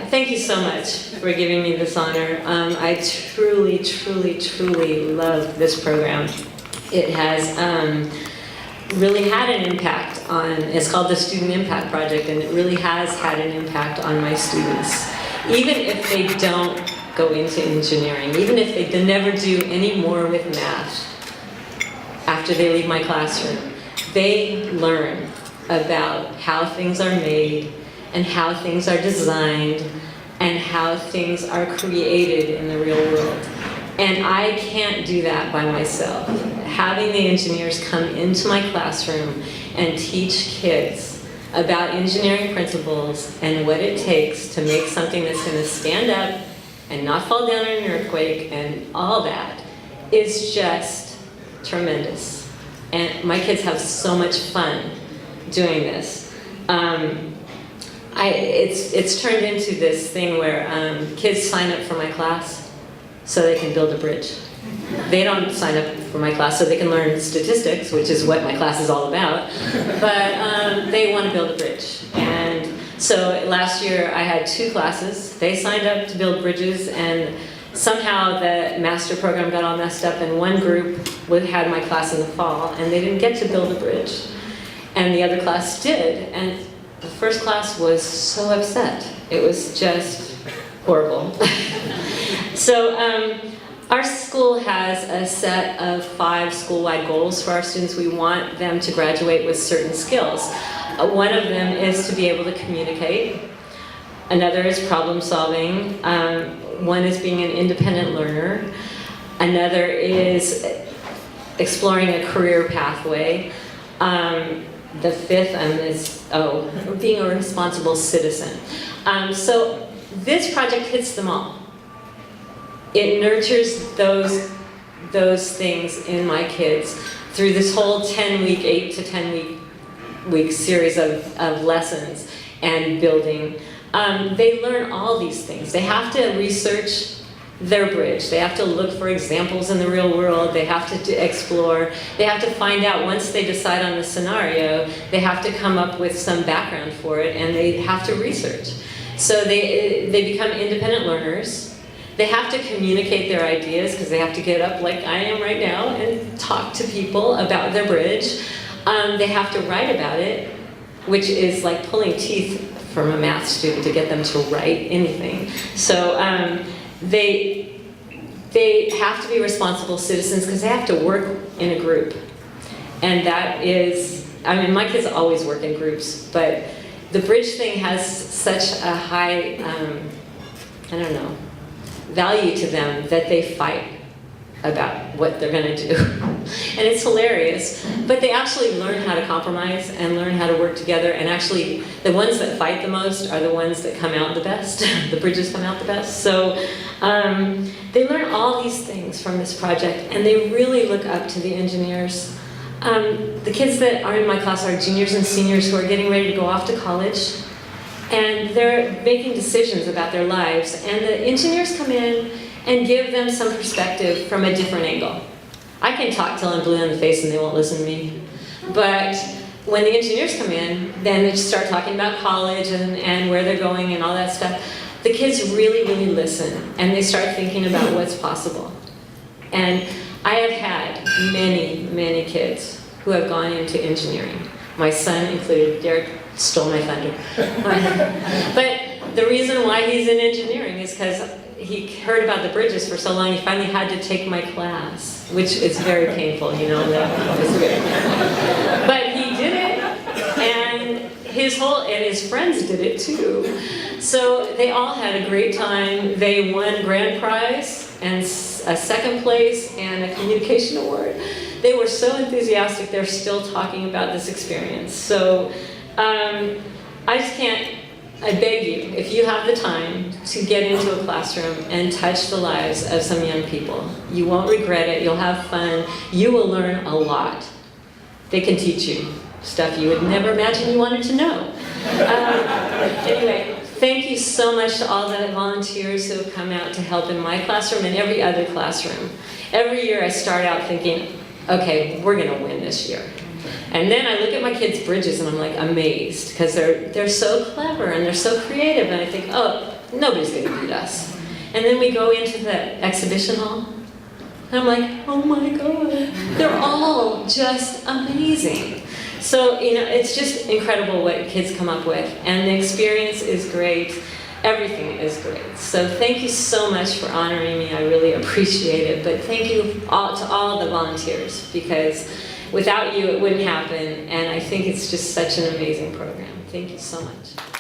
thank you so much for giving me this honor. I truly, truly, truly love this program. It has really had an impact on, it's called the Student Impact Project, and it really has had an impact on my students. Even if they don't go into engineering, even if they never do any more with math after they leave my classroom, they learn about how things are made and how things are designed and how things are created in the real world. And I can't do that by myself. Having the engineers come into my classroom and teach kids about engineering principles and what it takes to make something that's going to stand up and not fall down in an earthquake and all that is just tremendous. And my kids have so much fun doing this. It's turned into this thing where kids sign up for my class so they can build a bridge. They don't sign up for my class so they can learn statistics, which is what my class is all about, but they want to build a bridge. And so last year I had 2 classes. They signed up to build bridges, and somehow the master program got all messed up, and one group had my class in the fall, and they didn't get to build a bridge. And the other class did, and the first class was so upset. It was just horrible. So our school has a set of 5 school-wide goals for our students. We want them to graduate with certain skills. One of them is to be able to communicate. Another is problem solving. One is being an independent learner. Another is exploring a career pathway. The 5th is being a responsible citizen. So this project hits them all. It nurtures those things in my kids through this whole 10-week, 8 to 10 week series of lessons and building. They learn all these things. They have to research their bridge. They have to look for examples in the real world. They have to explore. They have to find out, once they decide on the scenario, they have to come up with some background for it, and they have to research. So they become independent learners. They have to communicate their ideas, because they have to get up like I am right now and talk to people about their bridge. They have to write about it, which is like pulling teeth from a math student to get them to write anything. So they have to be responsible citizens, because they have to work in a group. And that is, I mean, my kids always work in groups, but the bridge thing has such a high, I don't know, value to them that they fight about what they're going to do. And it's hilarious. But they actually learn how to compromise and learn how to work together, and actually the ones that fight the most are the ones that come out the best. The bridges come out the best. So they learn all these things from this project, and they really look up to the engineers. The kids that are in my class are juniors and seniors who are getting ready to go off to college, and they're making decisions about their lives, and the engineers come in and give them some perspective from a different angle. I can talk till I'm blue in the face and they won't listen to me. But when the engineers come in, then they just start talking about college and where they're going and all that stuff. The kids really, really listen, and they start thinking about what's possible. And I have had many, many kids who have gone into engineering. My son included. Derek stole my thunder. But the reason why he's in engineering is because he heard about the bridges for so long, he finally had to take my class, which is very painful, you know. But he did it, and his friends did it too. So they all had a great time. They won grand prize and a 2nd place and a communication award. They were so enthusiastic, they're still talking about this experience. So I beg you, if you have the time, to get into a classroom and touch the lives of some young people. You won't regret it, you'll have fun, you will learn a lot. They can teach you stuff you would never imagine you wanted to know. Anyway, thank you so much to all the volunteers who have come out to help in my classroom and every other classroom. Every year I start out thinking, okay, we're gonna win this year. And then I look at my kids' bridges and I'm like amazed, because they're so clever and they're so creative, and I think, oh, nobody's going to beat us. And then we go into the exhibition hall, and I'm like, oh my God, they're all just amazing. So, you know, it's just incredible what kids come up with, and the experience is great. Everything is great. So thank you so much for honoring me. I really appreciate it. But thank you all, to all the volunteers, because without you it wouldn't happen, and I think it's just such an amazing program. Thank you so much.